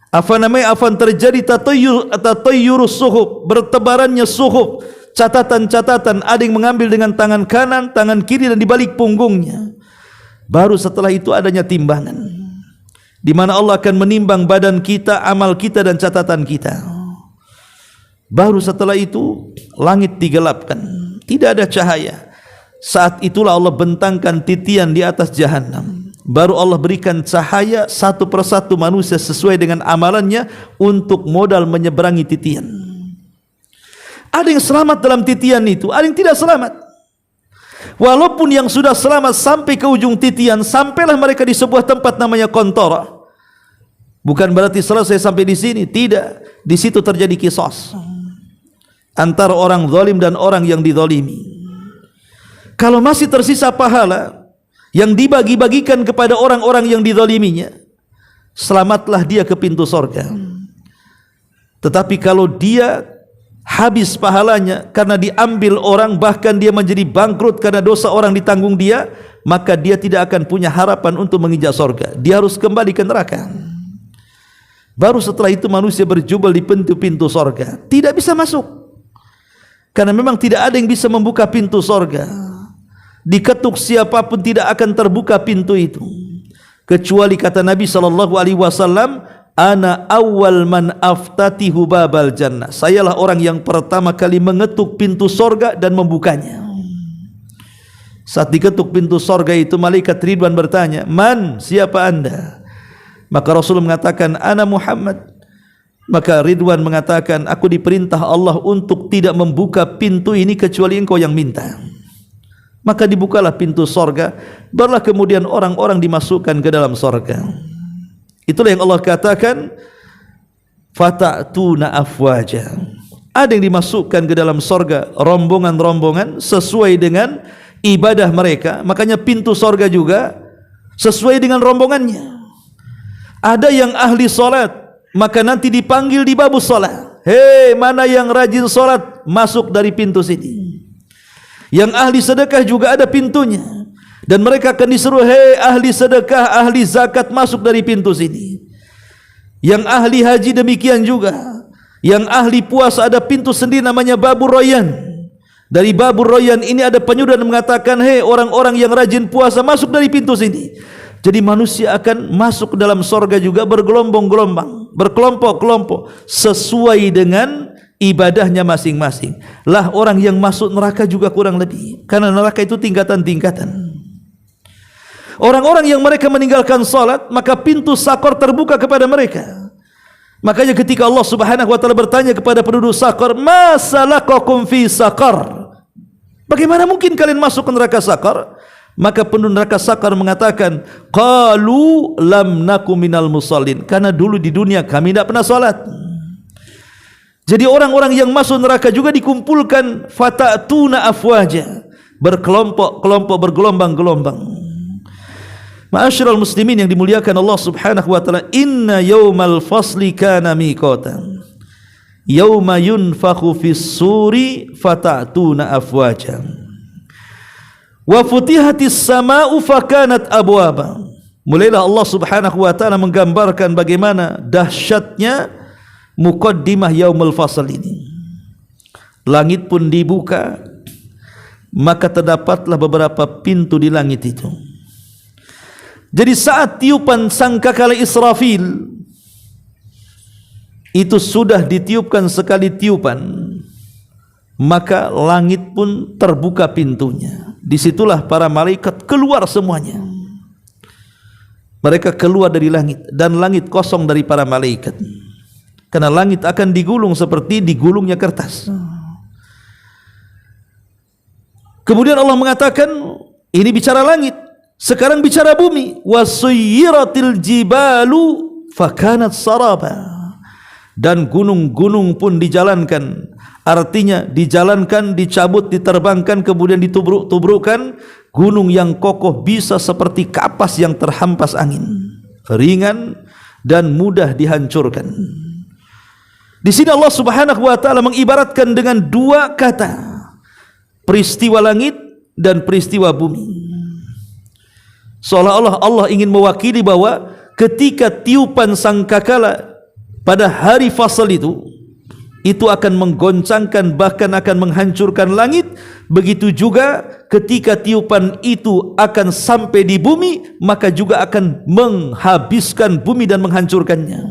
Afan terjadi tatayyurus suhuf, bertebarannya suhuf, catatan-catatan, ada yang mengambil dengan tangan kanan, tangan kiri dan di balik punggungnya. Baru setelah itu adanya timbangan, di mana Allah akan menimbang badan kita, amal kita dan catatan kita. Baru setelah itu langit digelapkan, tidak ada cahaya. Saat itulah Allah bentangkan titian di atas jahanam. Baru Allah berikan cahaya satu persatu manusia sesuai dengan amalannya untuk modal menyeberangi titian. Ada yang selamat dalam titian itu, ada yang tidak selamat. Walaupun yang sudah selamat sampai ke ujung titian, sampailah mereka di sebuah tempat namanya Qantara. Bukan berarti selesai sampai di sini, tidak. Di situ terjadi qisas antara orang zalim dan orang yang dizalimi. Kalau masih tersisa pahala yang dibagi-bagikan kepada orang-orang yang dizaliminya, selamatlah dia ke pintu sorga. Tetapi kalau dia habis pahalanya karena diambil orang, bahkan dia menjadi bangkrut karena dosa orang ditanggung dia, maka dia tidak akan punya harapan untuk menginjak sorga. Dia harus kembali ke neraka. Baru setelah itu manusia berjubel di pintu-pintu sorga, tidak bisa masuk karena memang tidak ada yang bisa membuka pintu sorga. Diketuk siapapun tidak akan terbuka pintu itu, kecuali kata Nabi SAW, ana awwal man aftatihu babal jannah. Sayalah orang yang pertama kali mengetuk pintu sorga dan membukanya. Saat diketuk pintu sorga itu, malaikat Ridwan bertanya, man, siapa anda? Maka Rasul mengatakan, ana Muhammad. Maka Ridwan mengatakan, aku diperintah Allah untuk tidak membuka pintu ini kecuali engkau yang minta. Maka dibukalah pintu sorga, barulah kemudian orang-orang dimasukkan ke dalam sorga. Itulah yang Allah katakan, fata'tuna afwaja. Ada yang dimasukkan ke dalam sorga rombongan-rombongan sesuai dengan ibadah mereka. Makanya pintu sorga juga sesuai dengan rombongannya. Ada yang ahli solat, maka nanti dipanggil di babu solat. Hei, mana yang rajin solat, masuk dari pintu sini. Yang ahli sedekah juga ada pintunya, dan mereka akan disuruh, hei ahli sedekah, ahli zakat, masuk dari pintu sini. Yang ahli haji demikian juga. Yang ahli puasa ada pintu sendiri namanya Babur Rayyan. Dari Babur Rayyan ini ada penyuruh dan mengatakan, hei orang-orang yang rajin puasa, masuk dari pintu sini. Jadi manusia akan masuk ke dalam sorga juga bergelombang-gelombang, berkelompok-kelompok sesuai dengan ibadahnya masing-masing. Lah orang yang masuk neraka juga kurang lebih, karena neraka itu tingkatan-tingkatan. Orang-orang yang mereka meninggalkan salat, maka pintu sakor terbuka kepada mereka. Makanya ketika Allah Subhanahu wa taala bertanya kepada penduduk sakor, "Masalakakum fi sakar?" Bagaimana mungkin kalian masuk ke neraka sakar? Maka penduduk neraka sakar mengatakan, "Qalu lam naku minal musallin." Karena dulu di dunia kami tidak pernah salat. Jadi orang-orang yang masuk neraka juga dikumpulkan, fata'tuna afwaja, berkelompok-kelompok, bergelombang-gelombang. Ma'asyiral muslimin yang dimuliakan Allah Subhanahu wa taala, inna yaumal fasli kana miqatan. Yauma yunfakhu fis suri fata'tuna afwaja. Wa futihatis samaa'u fakanat abwaba. Mulailah Allah Subhanahu wa taala menggambarkan bagaimana dahsyatnya muqaddimah yaumul fasl ini. Langit pun dibuka, maka terdapatlah beberapa pintu di langit itu. Jadi saat tiupan sangkakala Israfil itu sudah ditiupkan sekali tiupan, maka langit pun terbuka pintunya. Disitulah para malaikat keluar semuanya. Mereka keluar dari langit, dan langit kosong dari para malaikat. Karena langit akan digulung seperti digulungnya kertas. Kemudian Allah mengatakan, ini bicara langit, sekarang bicara bumi. Wasuyiratil jibalu fakanat saraba. Dan gunung-gunung pun dijalankan. Artinya dijalankan, dicabut, diterbangkan, kemudian ditubruk-tubrukkan. Gunung yang kokoh bisa seperti kapas yang terhampas angin, ringan dan mudah dihancurkan. Di sini Allah Subhanahu wa taala mengibaratkan dengan dua kata, peristiwa langit dan peristiwa bumi. Seolah-olah Allah ingin mewakili bahwa ketika tiupan sangkakala pada hari fasal itu akan menggoncangkan, bahkan akan menghancurkan langit. Begitu juga ketika tiupan itu akan sampai di bumi, maka juga akan menghabiskan bumi dan menghancurkannya.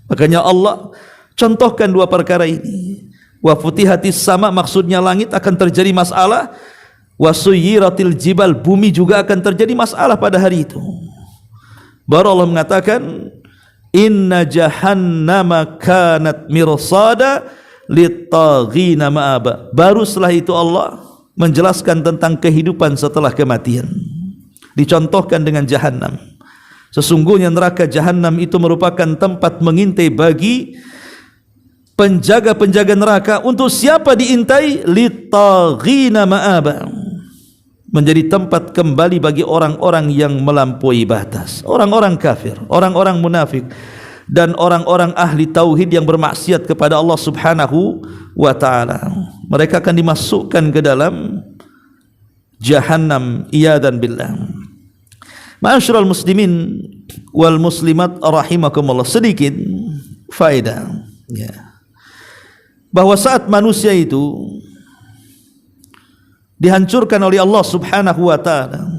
Makanya Allah contohkan dua perkara ini. Wa futihatis sama, maksudnya langit akan terjadi masalah. Wa suyiratil jibal, bumi juga akan terjadi masalah pada hari itu. Baru Allah mengatakan, inna jahannama kanat mirsada littaghina ma'aba. Baru setelah itu Allah menjelaskan tentang kehidupan setelah kematian. Dicontohkan dengan jahannam. Sesungguhnya neraka jahannam itu merupakan tempat mengintai bagi penjaga-penjaga neraka. Untuk siapa diintai? Littaghina ma'aba, menjadi tempat kembali bagi orang-orang yang melampaui batas, orang-orang kafir, orang-orang munafik, dan orang-orang ahli tauhid yang bermaksiat kepada Allah Subhanahu wa ta'ala. Mereka akan dimasukkan ke dalam jahannam, iyadan billah. Ma'asyiral muslimin wal muslimat rahimakumullah, sedikit faedah ya, bahwa saat manusia itu dihancurkan oleh Allah Subhanahu wa ta'ala,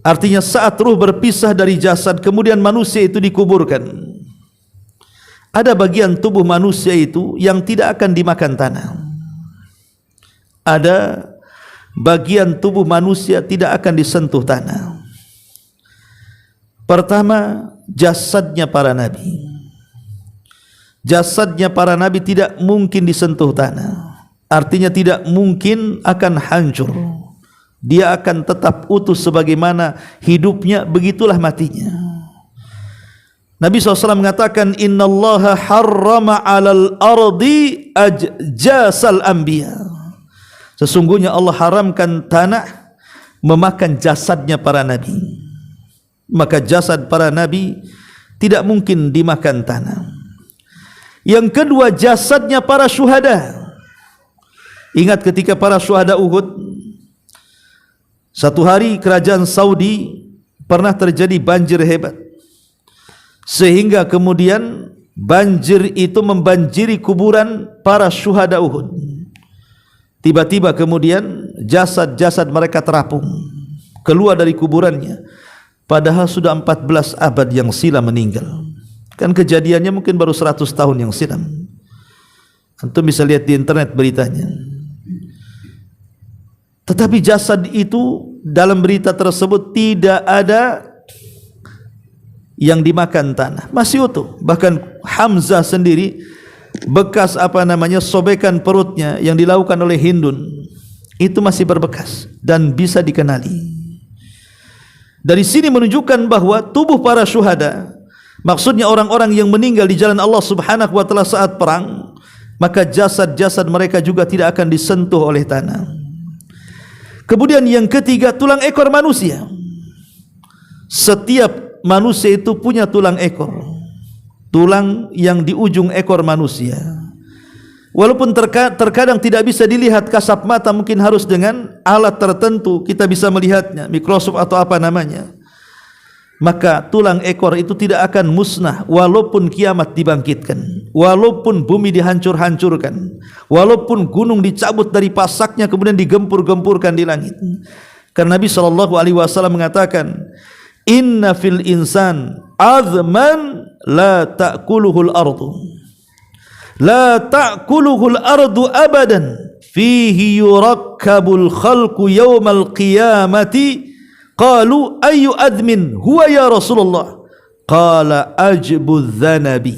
artinya saat ruh berpisah dari jasad kemudian manusia itu dikuburkan, ada bagian tubuh manusia itu yang tidak akan dimakan tanah. Ada bagian tubuh manusia tidak akan disentuh tanah. Pertama, jasadnya para nabi. Jasadnya para nabi tidak mungkin disentuh tanah, artinya tidak mungkin akan hancur. Dia akan tetap utuh sebagaimana hidupnya, begitulah matinya. Nabi SAW mengatakan, innallaha harrama alal ardi ajjasal anbiya. Sesungguhnya Allah haramkan tanah memakan jasadnya para nabi. Maka jasad para nabi tidak mungkin dimakan tanah. Yang kedua, jasadnya para syuhada. Ingat ketika para syuhada Uhud, satu hari kerajaan Saudi pernah terjadi banjir hebat, sehingga kemudian banjir itu membanjiri kuburan para syuhada Uhud. Tiba-tiba kemudian jasad-jasad mereka terapung keluar dari kuburannya, padahal sudah 14 abad yang silam meninggal. Kan kejadiannya mungkin baru 100 tahun yang silam. Antum bisa lihat di internet beritanya. Tetapi jasad itu dalam berita tersebut tidak ada yang dimakan tanah, masih utuh. Bahkan Hamzah sendiri, bekas sobekan perutnya yang dilakukan oleh Hindun itu masih berbekas dan bisa dikenali. Dari sini menunjukkan bahwa tubuh para syuhada, maksudnya orang-orang yang meninggal di jalan Allah Subhanahu wa ta'ala saat perang, maka jasad-jasad mereka juga tidak akan disentuh oleh tanah. Kemudian yang ketiga, tulang ekor manusia. Setiap manusia itu punya tulang ekor, tulang yang di ujung ekor manusia. Walaupun terkadang tidak bisa dilihat kasat mata, mungkin harus dengan alat tertentu kita bisa melihatnya, mikroskop atau apa namanya. Maka tulang ekor itu tidak akan musnah walaupun kiamat dibangkitkan, walaupun bumi dihancur-hancurkan, walaupun gunung dicabut dari pasaknya kemudian digempur-gempurkan di langit. Karena Nabi SAW mengatakan, inna fil insan azman la ta'kuluhul ardu, la ta'kuluhul ardu abadan, fihi yurakkabul khalqu yawmal qiyamati. Qalu ayyu admin huwa ya Rasulullah? Qala ajbudz dzanabi.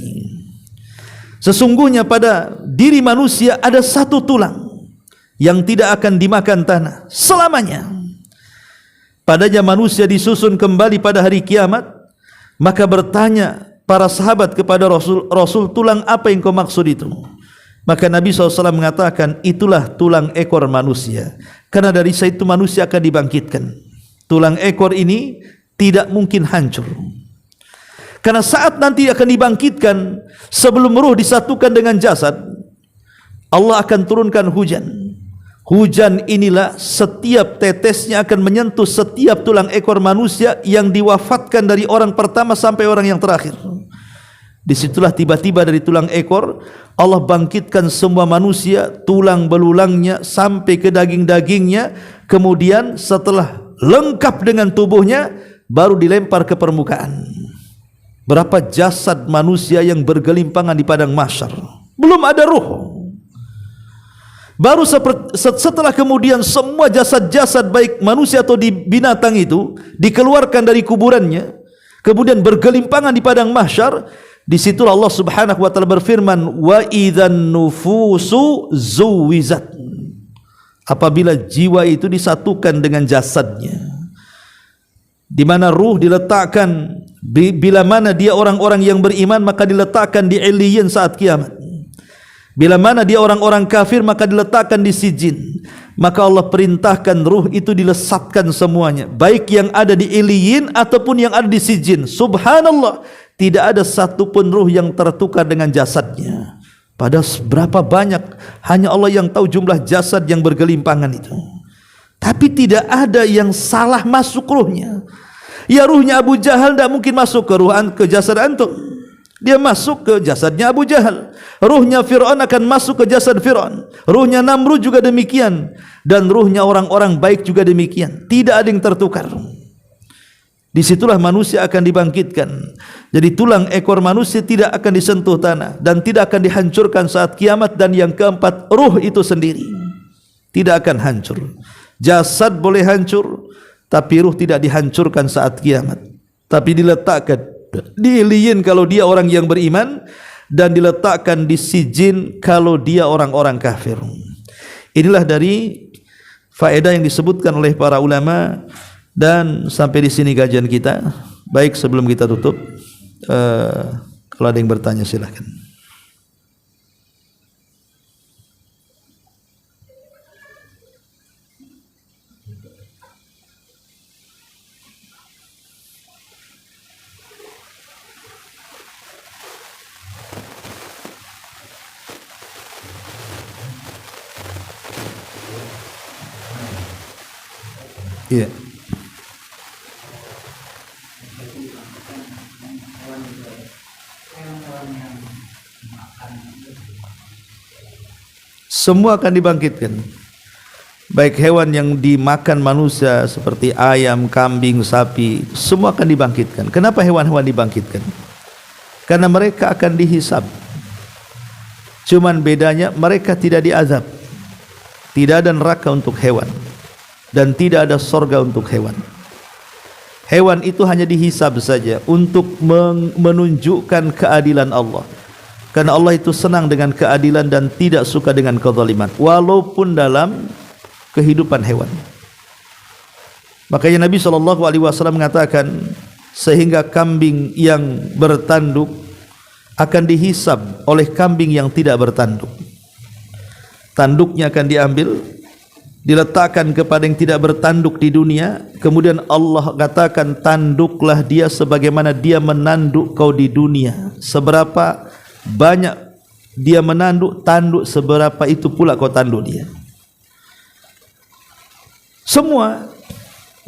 Sesungguhnya pada diri manusia ada satu tulang yang tidak akan dimakan tanah selamanya. Padanya manusia disusun kembali pada hari kiamat. Maka bertanya para sahabat kepada Rasul, Rasul, tulang apa yang kau maksud itu? Maka Nabi SAW mengatakan, itulah tulang ekor manusia, karena dari situ manusia akan dibangkitkan. Tulang ekor ini tidak mungkin hancur. Karena saat nanti akan dibangkitkan, sebelum ruh disatukan dengan jasad, Allah akan turunkan hujan. Hujan inilah setiap tetesnya akan menyentuh setiap tulang ekor manusia yang diwafatkan dari orang pertama sampai orang yang terakhir. Disitulah tiba-tiba dari tulang ekor Allah bangkitkan semua manusia, tulang belulangnya sampai ke daging-dagingnya. Kemudian setelah lengkap dengan tubuhnya, baru dilempar ke permukaan. Berapa jasad manusia yang bergelimpangan di padang mahsyar, belum ada ruh. Baru setelah kemudian semua jasad-jasad baik manusia atau di binatang itu dikeluarkan dari kuburannya, kemudian bergelimpangan di padang mahsyar. Di situ Allah Subhanahu wa taala berfirman, wa idzan nufusu zuwizat. Apabila jiwa itu disatukan dengan jasadnya, di mana ruh diletakkan, bila mana dia orang-orang yang beriman maka diletakkan di Illiyin saat kiamat. Bila mana dia orang-orang kafir maka diletakkan di Sijin. Maka Allah perintahkan ruh itu dilesatkan semuanya, baik yang ada di Illiyin ataupun yang ada di Sijin. Subhanallah, tidak ada satupun ruh yang tertukar dengan jasadnya. Padahal berapa banyak, hanya Allah yang tahu jumlah jasad yang bergelimpangan itu. Tapi tidak ada yang salah masuk ruhnya. Ya, ruhnya Abu Jahal tidak mungkin masuk ke jasad antum. Dia masuk ke jasadnya Abu Jahal. Ruhnya Fir'aun akan masuk ke jasad Fir'aun. Ruhnya Namrud juga demikian. Dan ruhnya orang-orang baik juga demikian. Tidak ada yang tertukar. Disitulah manusia akan dibangkitkan. Jadi tulang ekor manusia tidak akan disentuh tanah dan tidak akan dihancurkan saat kiamat. Dan yang keempat, ruh itu sendiri tidak akan hancur. Jasad boleh hancur, tapi ruh tidak dihancurkan saat kiamat, tapi diletakkan di Illiyin kalau dia orang yang beriman, dan diletakkan di Sijin kalau dia orang-orang kafir. Inilah dari faedah yang disebutkan oleh para ulama. Dan sampai di sini kajian kita. Baik, sebelum kita tutup, kalau ada yang bertanya silahkan. Iya. Semua akan dibangkitkan. Baik hewan yang dimakan manusia seperti ayam, kambing, sapi, semua akan dibangkitkan. Kenapa hewan-hewan dibangkitkan? Karena mereka akan dihisab. Cuman bedanya mereka tidak diazab. Tidak ada neraka untuk hewan, dan tidak ada sorga untuk hewan. Hewan itu hanya dihisab saja untuk menunjukkan keadilan Allah. Karena Allah itu senang dengan keadilan dan tidak suka dengan kezaliman, walaupun dalam kehidupan hewan. Makanya Nabi SAW mengatakan, sehingga kambing yang bertanduk akan dihisab oleh kambing yang tidak bertanduk. Tanduknya akan diambil, diletakkan kepada yang tidak bertanduk di dunia. Kemudian Allah katakan, tanduklah dia sebagaimana dia menanduk kau di dunia. Seberapa banyak dia menanduk, tanduk seberapa itu pula kau tanduk dia. Semua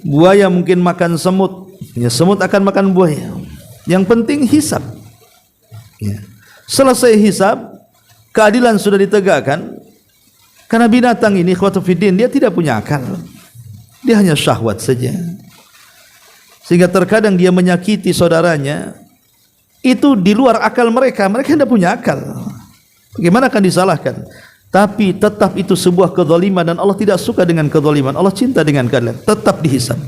buaya mungkin makan semut, ya, semut akan makan buaya. Yang penting hisab, ya. Selesai hisab, keadilan sudah ditegakkan. Karena binatang ini, ikhwatu fiddin, dia tidak punya akal, dia hanya syahwat saja. Sehingga terkadang dia menyakiti saudaranya, itu di luar akal mereka. Mereka tidak punya akal. Bagaimana akan disalahkan? Tapi tetap itu sebuah kezaliman, dan Allah tidak suka dengan kezaliman. Allah cinta dengan keadilan. Tetap dihisab.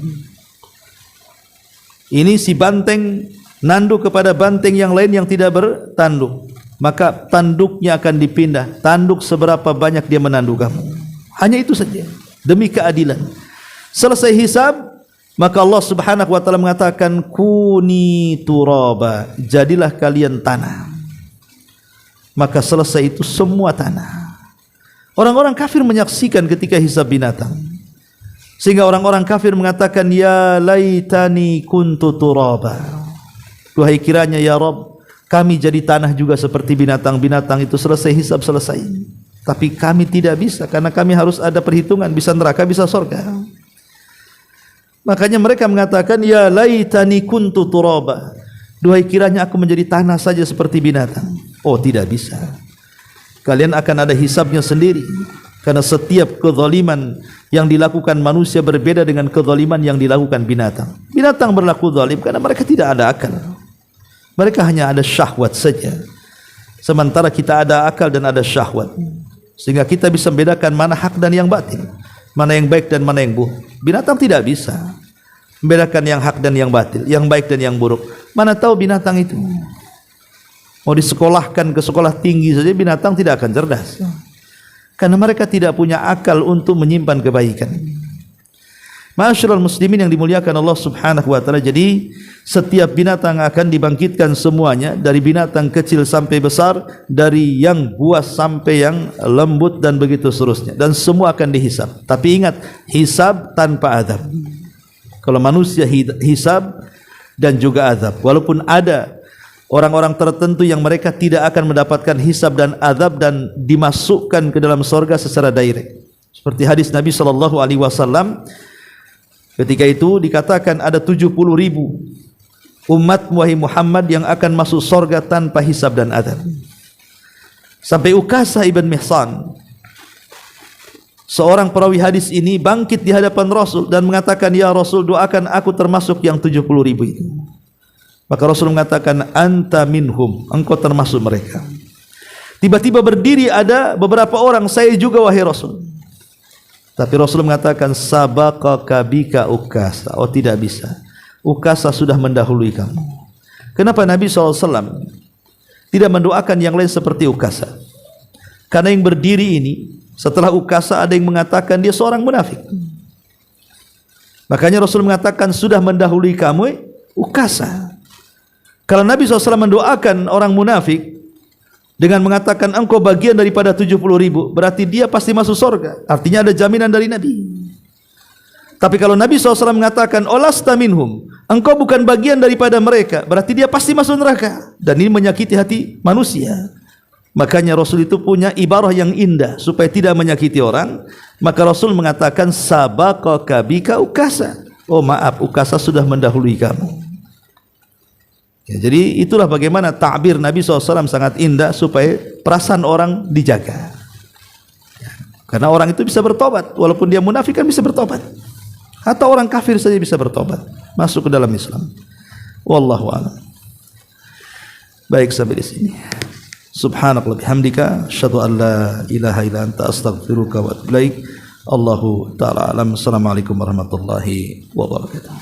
Ini si banteng nanduk kepada banteng yang lain yang tidak bertanduk, maka tanduknya akan dipindah. Tanduk seberapa banyak dia menanduk kamu. Hanya itu saja, demi keadilan. Selesai hisab, maka Allah Subhanahu wa taala mengatakan, kuni turaba, jadilah kalian tanah. Maka selesai itu semua tanah. Orang-orang kafir menyaksikan ketika hisab binatang, sehingga orang-orang kafir mengatakan, ya laitani kuntu turaba, Duhai kiranya ya Rabb, kami jadi tanah juga seperti binatang-binatang itu, selesai hisab selesai. Tapi kami tidak bisa, karena kami harus ada perhitungan, bisa neraka, bisa surga. Makanya mereka mengatakan, ya laitani kuntu turaba, duhai kiranya aku menjadi tanah saja seperti binatang. Oh, tidak bisa. Kalian akan ada hisabnya sendiri, karena setiap kezaliman yang dilakukan manusia berbeda dengan kezaliman yang dilakukan binatang. Binatang berlaku zalim karena mereka tidak ada akal. Mereka hanya ada syahwat saja. Sementara kita ada akal dan ada syahwat, sehingga kita bisa membedakan mana hak dan yang batil, mana yang baik dan mana yang buruk. Binatang tidak bisa membedakan yang hak dan yang batil, yang baik dan yang buruk. Mana tahu binatang itu mau disekolahkan ke sekolah tinggi saja, binatang tidak akan cerdas, karena mereka tidak punya akal untuk menyimpan kebaikan. Ma'asyiral muslimin yang dimuliakan Allah Subhanahu wa taala, jadi setiap binatang akan dibangkitkan semuanya, dari binatang kecil sampai besar, dari yang buas sampai yang lembut dan begitu seterusnya, dan semua akan dihisab. Tapi ingat, hisab tanpa azab. Kalau manusia hisab dan juga azab, walaupun ada orang-orang tertentu yang mereka tidak akan mendapatkan hisab dan azab dan dimasukkan ke dalam surga secara direct, seperti hadis Nabi SAW. Ketika itu dikatakan ada 70.000 umat wahai Muhammad yang akan masuk surga tanpa hisab dan azab. Sampai Ukasah ibn Mihsan, seorang perawi hadis ini, bangkit di hadapan Rasul dan mengatakan, ya Rasul, doakan aku termasuk yang 70.000 itu. Maka Rasul mengatakan, anta minhum, engkau termasuk mereka. Tiba-tiba berdiri ada beberapa orang, saya juga wahai Rasul. Tapi Rasul mengatakan, sabaqaka bika Ukasah. Oh, tidak bisa, Ukasah sudah mendahului kamu. Kenapa Nabi SAW tidak mendoakan yang lain seperti Ukasah? Karena yang berdiri ini setelah Ukasah ada yang mengatakan dia seorang munafik. Makanya Rasul mengatakan, sudah mendahului kamu Ukasah. Kalau Nabi SAW mendoakan orang munafik dengan mengatakan engkau bagian daripada 70.000, berarti dia pasti masuk surga. Artinya ada jaminan dari Nabi. Tapi kalau Nabi SAW mengatakan olasta minhum, engkau bukan bagian daripada mereka, berarti dia pasti masuk neraka. Dan ini menyakiti hati manusia. Makanya Rasul itu punya ibarah yang indah supaya tidak menyakiti orang. Maka Rasul mengatakan, sabaqaka bika Ukasah. Oh maaf, Ukasah sudah mendahului kamu. Ya, jadi itulah bagaimana takbir Nabi SAW sangat indah supaya perasaan orang dijaga. Ya, karena orang itu bisa bertobat, walaupun dia munafik kan bisa bertobat. Atau orang kafir saja bisa bertobat, masuk ke dalam Islam. Wallahu a'lam. Baik, sampai di sini. Subhanallah bihamdika, asyhadu an la ilaha illa anta, astaghfiruka wa atubu ilaik. Allahu ta'ala alam. Assalamualaikum warahmatullahi wabarakatuh.